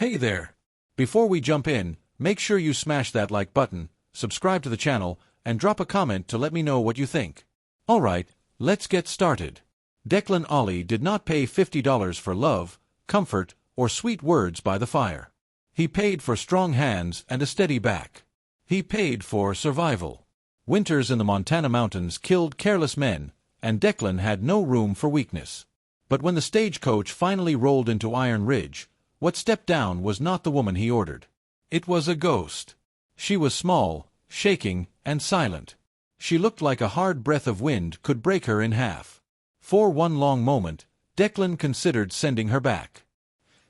Hey there! Before we jump in, make sure you smash that like button, subscribe to the channel, and drop a comment to let me know what you think. Alright, let's get started. Declan Ollie did not pay $50 for love, comfort, or sweet words by the fire. He paid for strong hands and a steady back. He paid for survival. Winters in the Montana mountains killed careless men, and Declan had no room for weakness. But when the stagecoach finally rolled into Iron Ridge, what stepped down was not the woman he ordered. It was a ghost. She was small, shaking, and silent. She looked like a hard breath of wind could break her in half. For one long moment, Declan considered sending her back.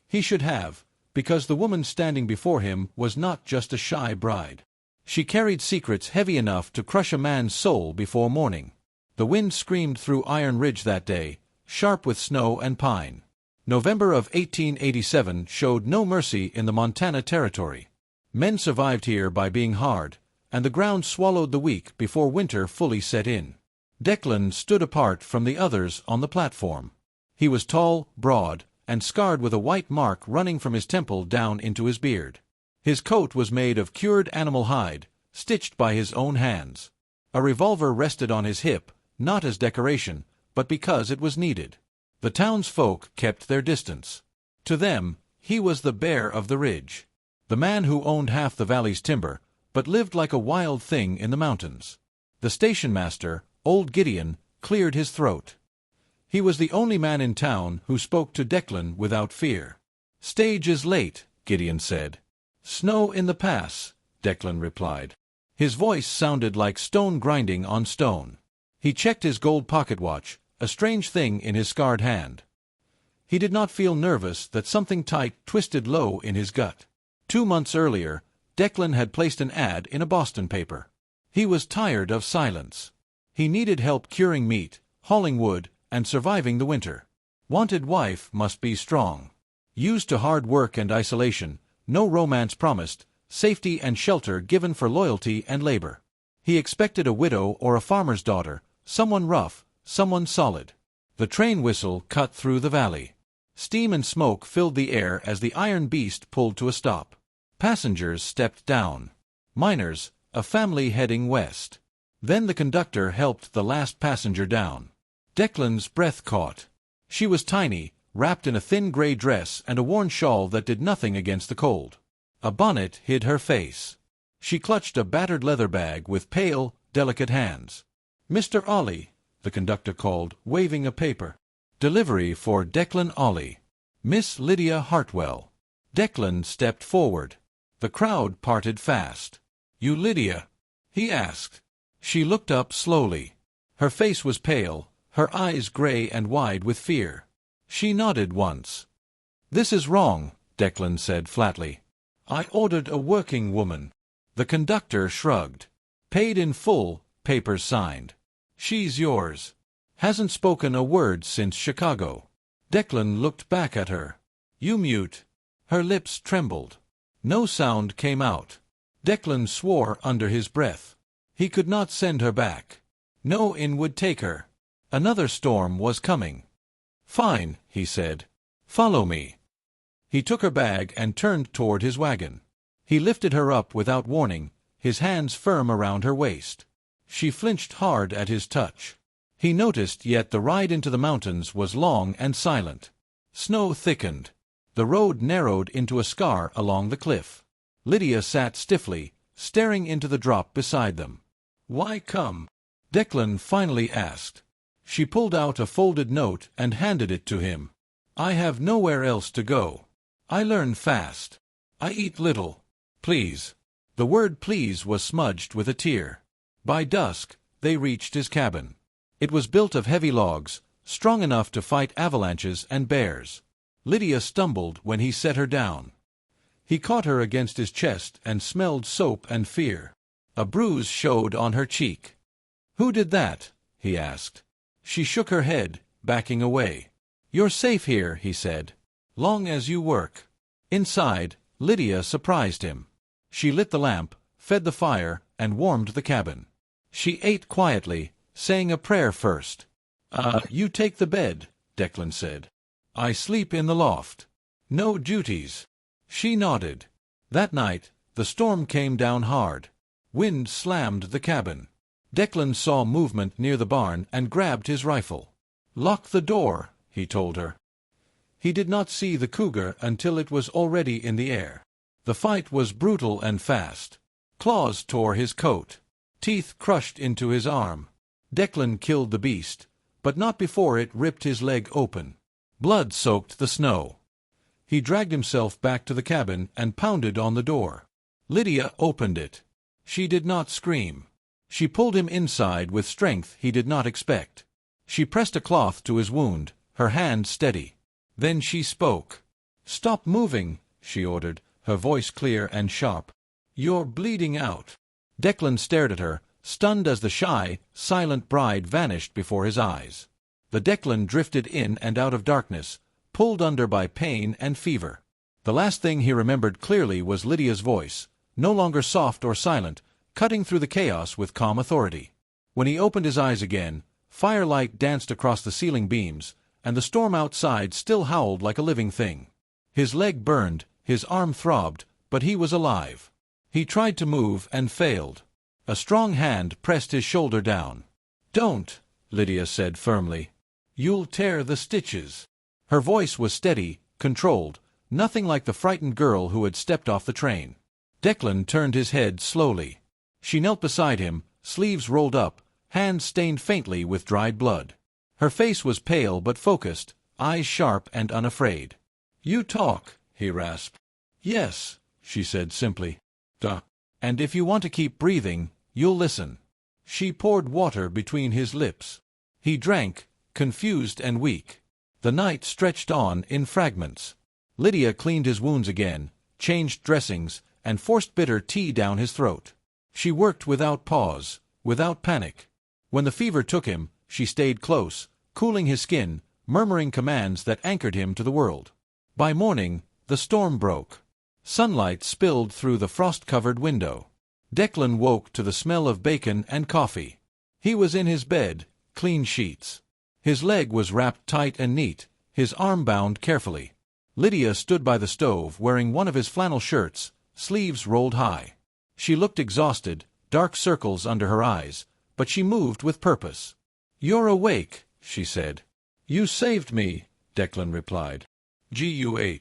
He should have, because the woman standing before him was not just a shy bride. She carried secrets heavy enough to crush a man's soul before morning. The wind screamed through Iron Ridge that day, sharp with snow and pine. November of 1887 showed no mercy in the Montana Territory. Men survived here by being hard, and the ground swallowed the weak before winter fully set in. Declan stood apart from the others on the platform. He was tall, broad, and scarred with a white mark running from his temple down into his beard. His coat was made of cured animal hide, stitched by his own hands. A revolver rested on his hip, not as decoration, but because it was needed. The townsfolk kept their distance. To them, he was the bear of the ridge, the man who owned half the valley's timber, but lived like a wild thing in the mountains. The station master, old Gideon, cleared his throat. He was the only man in town who spoke to Declan without fear. "Stage is late," Gideon said. "Snow in the pass," Declan replied. His voice sounded like stone grinding on stone. He checked his gold pocket watch, a strange thing in his scarred hand. He did not feel nervous that something tight twisted low in his gut. 2 months earlier, Declan had placed an ad in a Boston paper. He was tired of silence. He needed help curing meat, hauling wood, and surviving the winter. Wanted wife must be strong. Used to hard work and isolation, no romance promised, safety and shelter given for loyalty and labor. He expected a widow or a farmer's daughter, someone rough, someone solid. The train whistle cut through the valley. Steam and smoke filled the air as the iron beast pulled to a stop. Passengers stepped down. Miners, a family heading west. Then the conductor helped the last passenger down. Declan's breath caught. She was tiny, wrapped in a thin gray dress and a worn shawl that did nothing against the cold. A bonnet hid her face. She clutched a battered leather bag with pale, delicate hands. "Mr. Ollie," the conductor called, waving a paper. "Delivery for Declan Ollie. Miss Lydia Hartwell." Declan stepped forward. The crowd parted fast. "You Lydia?" he asked. She looked up slowly. Her face was pale, her eyes gray and wide with fear. She nodded once. "This is wrong," Declan said flatly. "I ordered a working woman." The conductor shrugged. "Paid in full, papers signed. She's yours. Hasn't spoken a word since Chicago." Declan looked back at her. "You mute." Her lips trembled. No sound came out. Declan swore under his breath. He could not send her back. No inn would take her. Another storm was coming. "Fine," he said. "Follow me." He took her bag and turned toward his wagon. He lifted her up without warning, his hands firm around her waist. She flinched hard at his touch. He noticed yet the ride into the mountains was long and silent. Snow thickened. The road narrowed into a scar along the cliff. Lydia sat stiffly, staring into the drop beside them. "Why come?" Declan finally asked. She pulled out a folded note and handed it to him. "I have nowhere else to go. I learn fast. I eat little. Please." The word please was smudged with a tear. By dusk, they reached his cabin. It was built of heavy logs, strong enough to fight avalanches and bears. Lydia stumbled when he set her down. He caught her against his chest and smelled soap and fear. A bruise showed on her cheek. "Who did that?" he asked. She shook her head, backing away. "You're safe here," he said. "Long as you work." Inside, Lydia surprised him. She lit the lamp, fed the fire, and warmed the cabin. She ate quietly, saying a prayer first. You take the bed," Declan said. "I sleep in the loft. No duties." She nodded. That night, the storm came down hard. Wind slammed the cabin. Declan saw movement near the barn and grabbed his rifle. "Lock the door," he told her. He did not see the cougar until it was already in the air. The fight was brutal and fast. Claws tore his coat. Teeth crushed into his arm. Declan killed the beast, but not before it ripped his leg open. Blood soaked the snow. He dragged himself back to the cabin and pounded on the door. Lydia opened it. She did not scream. She pulled him inside with strength he did not expect. She pressed a cloth to his wound, her hand steady. Then she spoke. "Stop moving," she ordered, her voice clear and sharp. "You're bleeding out." Declan stared at her, stunned as the shy, silent bride vanished before his eyes. The Declan drifted in and out of darkness, pulled under by pain and fever. The last thing he remembered clearly was Lydia's voice, no longer soft or silent, cutting through the chaos with calm authority. When he opened his eyes again, firelight danced across the ceiling beams, and the storm outside still howled like a living thing. His leg burned, his arm throbbed, but he was alive. He tried to move and failed. A strong hand pressed his shoulder down. "Don't," Lydia said firmly. "You'll tear the stitches." Her voice was steady, controlled, nothing like the frightened girl who had stepped off the train. Declan turned his head slowly. She knelt beside him, sleeves rolled up, hands stained faintly with dried blood. Her face was pale but focused, eyes sharp and unafraid. "You talk," he rasped. "Yes," she said simply. "Duh. And if you want to keep breathing, you'll listen." She poured water between his lips. He drank, confused and weak. The night stretched on in fragments. Lydia cleaned his wounds again, changed dressings, and forced bitter tea down his throat. She worked without pause, without panic. When the fever took him, she stayed close, cooling his skin, murmuring commands that anchored him to the world. By morning, the storm broke. Sunlight spilled through the frost-covered window. Declan woke to the smell of bacon and coffee. He was in his bed, clean sheets. His leg was wrapped tight and neat, his arm bound carefully. Lydia stood by the stove wearing one of his flannel shirts, sleeves rolled high. She looked exhausted, dark circles under her eyes, but she moved with purpose. "You're awake," she said. "You saved me," Declan replied. "Guh."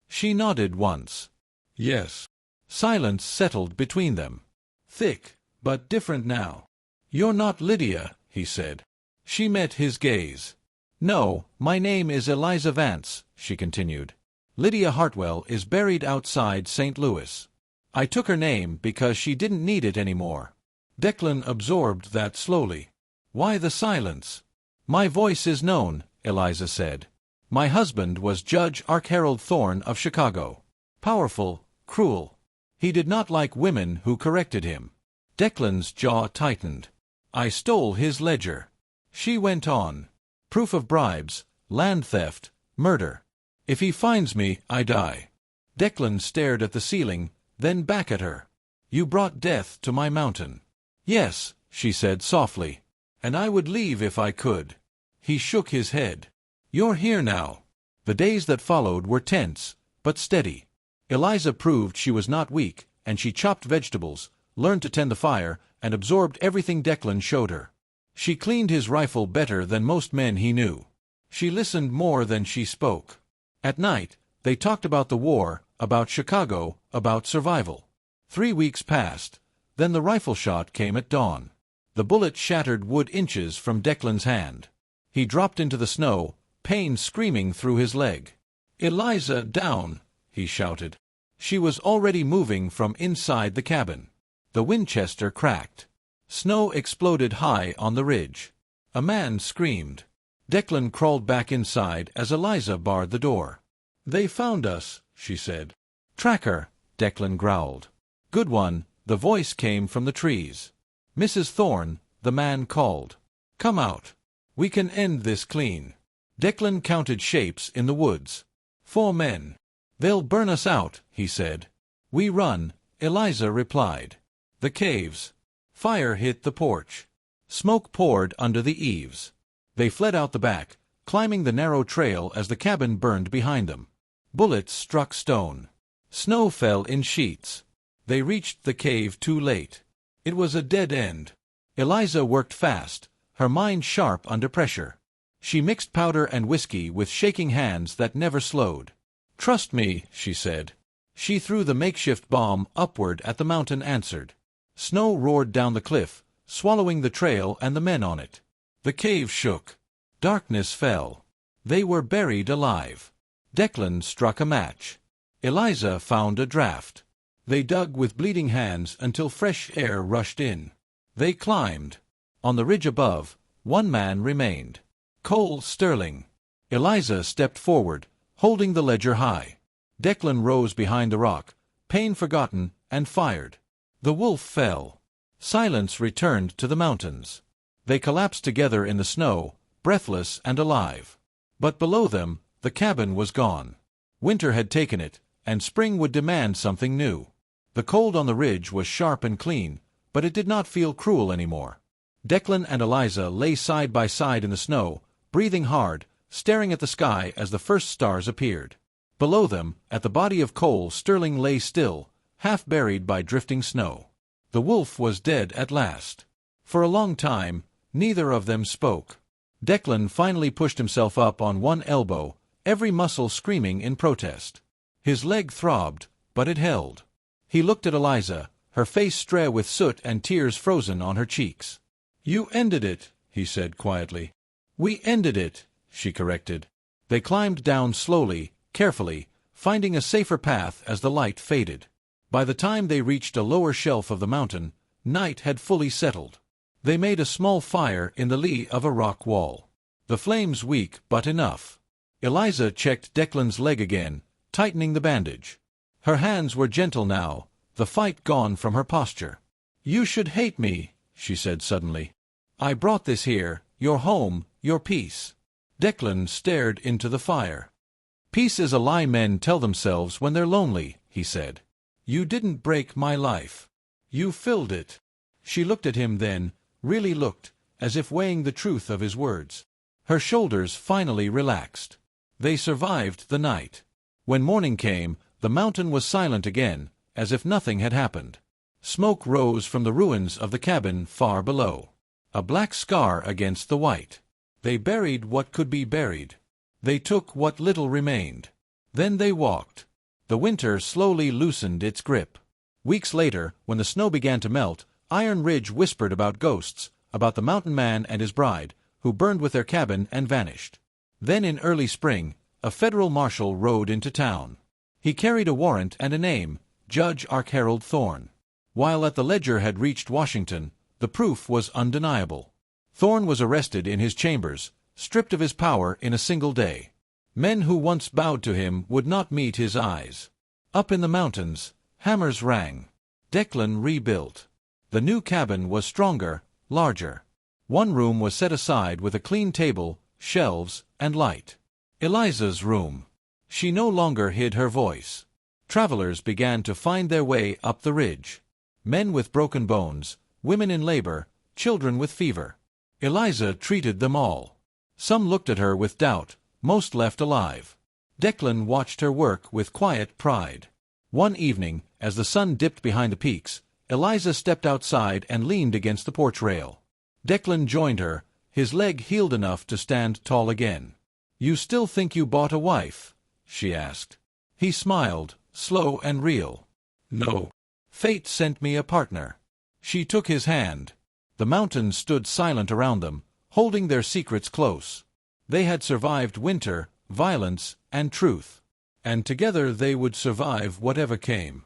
She nodded once. "Yes." Silence settled between them. Thick, but different now. "You're not Lydia," he said. She met his gaze. "No, my name is Eliza Vance," she continued. "Lydia Hartwell is buried outside St. Louis. I took her name because she didn't need it anymore." Declan absorbed that slowly. "Why the silence?" "My voice is known," Eliza said. "My husband was Judge Archharold Thorne of Chicago. Powerful, cruel. He did not like women who corrected him." Declan's jaw tightened. "I stole his ledger." She went on. "Proof of bribes, land theft, murder. If he finds me, I die." Declan stared at the ceiling, then back at her. "You brought death to my mountain." "Yes," she said softly. "And I would leave if I could." He shook his head. "You're here now." The days that followed were tense, but steady. Eliza proved she was not weak, and she chopped vegetables, learned to tend the fire, and absorbed everything Declan showed her. She cleaned his rifle better than most men he knew. She listened more than she spoke. At night, they talked about the war, about Chicago, about survival. 3 weeks passed. Then the rifle shot came at dawn. The bullet shattered wood inches from Declan's hand. He dropped into the snow, pain screaming through his leg. "Eliza, down!" he shouted. She was already moving from inside the cabin. The Winchester cracked. Snow exploded high on the ridge. A man screamed. Declan crawled back inside as Eliza barred the door. "They found us," she said. "Tracker," Declan growled. "Good one," the voice came from the trees. "Mrs. Thorne," the man called. "Come out. We can end this clean." Declan counted shapes in the woods. 4 men. "They'll burn us out," he said. "We run," Eliza replied. The caves. Fire hit the porch. Smoke poured under the eaves. They fled out the back, climbing the narrow trail as the cabin burned behind them. Bullets struck stone. Snow fell in sheets. They reached the cave too late. It was a dead end. Eliza worked fast, her mind sharp under pressure. She mixed powder and whiskey with shaking hands that never slowed. "Trust me," she said. She threw the makeshift bomb upward at the mountain answered. Snow roared down the cliff, swallowing the trail and the men on it. The cave shook. Darkness fell. They were buried alive. Declan struck a match. Eliza found a draught. They dug with bleeding hands until fresh air rushed in. They climbed. On the ridge above, one man remained. Cole Sterling. Eliza stepped forward, holding the ledger high. Declan rose behind the rock, pain forgotten, and fired. The wolf fell. Silence returned to the mountains. They collapsed together in the snow, breathless and alive. But below them, the cabin was gone. Winter had taken it, and spring would demand something new. The cold on the ridge was sharp and clean, but it did not feel cruel anymore. Declan and Eliza lay side by side in the snow, breathing hard, staring at the sky as the first stars appeared. Below them, at the body of Cole Sterling lay still, half buried by drifting snow. The wolf was dead at last. For a long time, neither of them spoke. Declan finally pushed himself up on one elbow, every muscle screaming in protest. His leg throbbed, but it held. He looked at Eliza, her face stray with soot and tears frozen on her cheeks. "You ended it," he said quietly. "We ended it," she corrected. They climbed down slowly, carefully, finding a safer path as the light faded. By the time they reached a lower shelf of the mountain, night had fully settled. They made a small fire in the lee of a rock wall. The flames weak, but enough. Eliza checked Declan's leg again, tightening the bandage. Her hands were gentle now, the fight gone from her posture. "You should hate me," she said suddenly. "I brought this here, your home, your peace." Declan stared into the fire. "Peace is a lie men tell themselves when they're lonely," he said. "You didn't break my life. You filled it." She looked at him then, really looked, as if weighing the truth of his words. Her shoulders finally relaxed. They survived the night. When morning came, the mountain was silent again, as if nothing had happened. Smoke rose from the ruins of the cabin far below. A black scar against the white. They buried what could be buried. They took what little remained. Then they walked. The winter slowly loosened its grip. Weeks later, when the snow began to melt, Iron Ridge whispered about ghosts, about the mountain man and his bride, who burned with their cabin and vanished. Then in early spring, a federal marshal rode into town. He carried a warrant and a name, Judge Archharold Thorne. While at the ledger had reached Washington, the proof was undeniable. Thorne was arrested in his chambers, stripped of his power in a single day. Men who once bowed to him would not meet his eyes. Up in the mountains, hammers rang. Declan rebuilt. The new cabin was stronger, larger. One room was set aside with a clean table, shelves, and light. Eliza's room. She no longer hid her voice. Travelers began to find their way up the ridge. Men with broken bones, women in labor, children with fever. Eliza treated them all. Some looked at her with doubt, most left alive. Declan watched her work with quiet pride. One evening, as the sun dipped behind the peaks, Eliza stepped outside and leaned against the porch rail. Declan joined her, his leg healed enough to stand tall again. "You still think you bought a wife?" she asked. He smiled, slow and real. "No. Fate sent me a partner." She took his hand. The mountains stood silent around them, holding their secrets close. They had survived winter, violence, and truth. And together they would survive whatever came.